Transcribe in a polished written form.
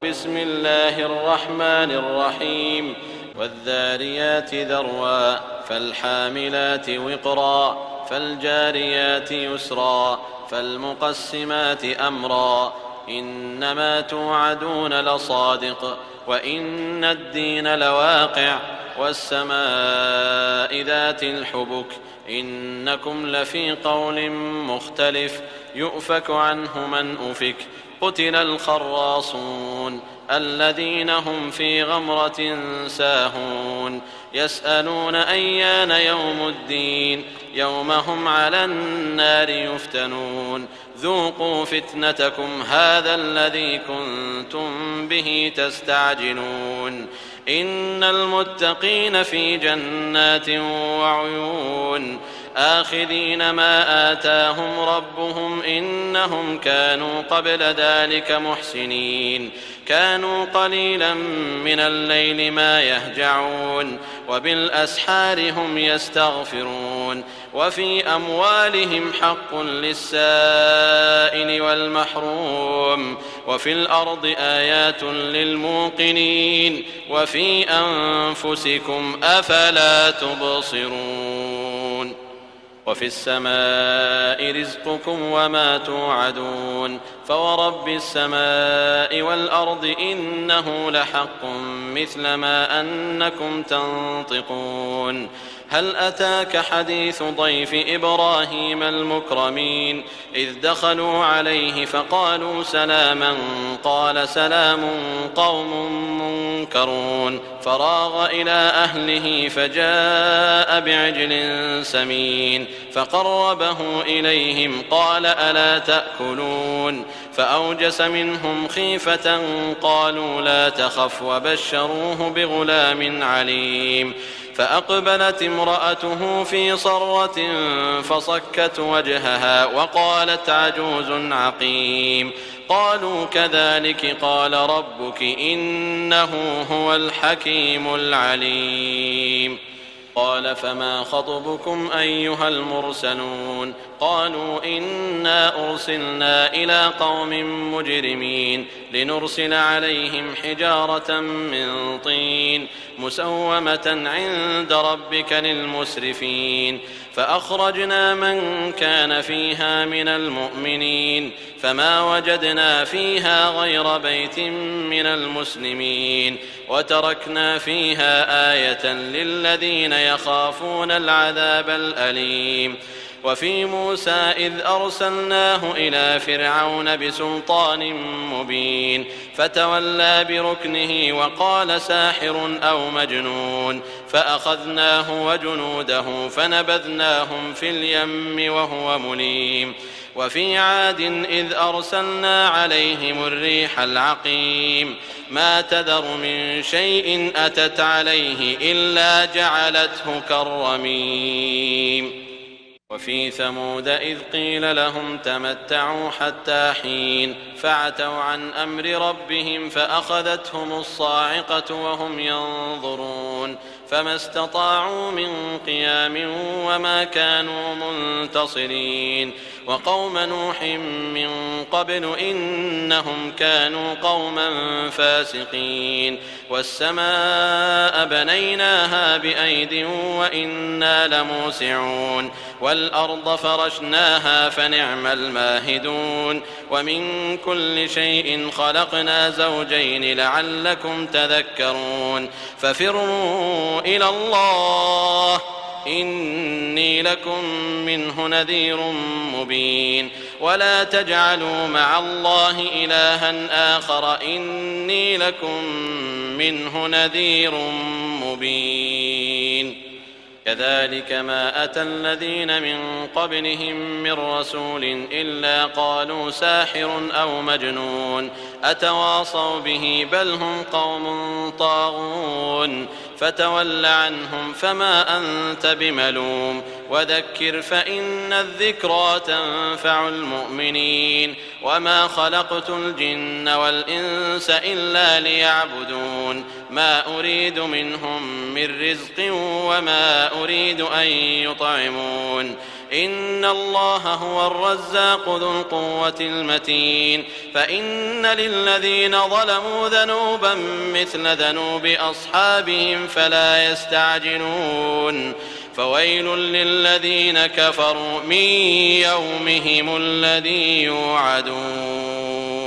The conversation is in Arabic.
بسم الله الرحمن الرحيم والذاريات ذروا فالحاملات وقرا فالجاريات يسرا فالمقسمات أمرا إنما توعدون لصادق وإن الدين لواقع والسماء ذات الحبك إنكم لفي قول مختلف يؤفك عنه من أفك قتل الخراصون الذين هم في غمرة ساهون يسألون أيان يوم الدين يوم هم على النار يفتنون ذوقوا فتنتكم هذا الذي كنتم به تستعجلون إن المتقين في جنات وعيون آخذين ما آتاهم ربهم إنهم كانوا قبل ذلك محسنين كانوا قليلا من الليل ما يهجعون وبالأسحار هم يستغفرون وفي أموالهم حق للسائل والمحروم وفي الأرض آيات للموقنين وفي أنفسكم أفلا تبصرون وفي السماء رزقكم وما توعدون فورب السماء والأرض إنه لحق مثل ما أنكم تنطقون هل أتاك حديث ضيف إبراهيم المكرمين إذ دخلوا عليه فقالوا سلاما قال سلام قوم منكرون فراغ إلى أهله فجاء بعجل سمين فقربه إليهم قال ألا تأكلون فأوجس منهم خيفة قالوا لا تخف وبشروه بغلام عليم فأقبلت امرأته في صرة فصكت وجهها وقالت عجوز عقيم قالوا كذلك قال ربك إنه هو الحكيم العليم قال فما خطبكم أيها المرسلون قالوا إنا أرسلنا إلى قوم مجرمين لنرسل عليهم حجارة من طين مسومة عند ربك للمسرفين فأخرجنا من كان فيها من المؤمنين فما وجدنا فيها غير بيت من المسلمين وتركنا فيها آية للذين يخافون العذاب الأليم وفي موسى إذ أرسلناه إلى فرعون بسلطان مبين فتولى بركنه وقال ساحر أو مجنون فأخذناه وجنوده فنبذناهم في اليم وهو مليم وفي عاد إذ أرسلنا عليهم الريح العقيم ما تذر من شيء أتت عليه إلا جعلته كالرميم وفي ثمود إذ قيل لهم تمتعوا حتى حين فعتوا عن أمر ربهم فأخذتهم الصاعقة وهم ينظرون فما استطاعوا من قيام وما كانوا منتصرين وقوم نوح من قبل إنهم كانوا قوما فاسقين والسماء بنيناها بأيد وإنا لموسعون والأرض فرشناها فنعم الماهدون ومن كل شيء خلقنا زوجين لعلكم تذكرون ففروا إلى الله إني لكم منه نذير مبين ولا تجعلوا مع الله إلها آخر إني لكم منه نذير مبين كذلك ما أتى الذين من قبلهم من رسول إلا قالوا ساحر أو مجنون أتواصوا به بل هم قوم طاغون فتول عنهم فما أنت بملوم وذكر فإن الذكرى تنفع المؤمنين وما خلقت الجن والإنس إلا ليعبدون ما أريد منهم من رزق وما أريد أن يطعمون إن الله هو الرزاق ذو القوة المتين فإن للذين ظلموا ذنوبا مثل ذنوب أصحابهم فلا يستعجلون فويل للذين كفروا من يومهم الذي يوعدون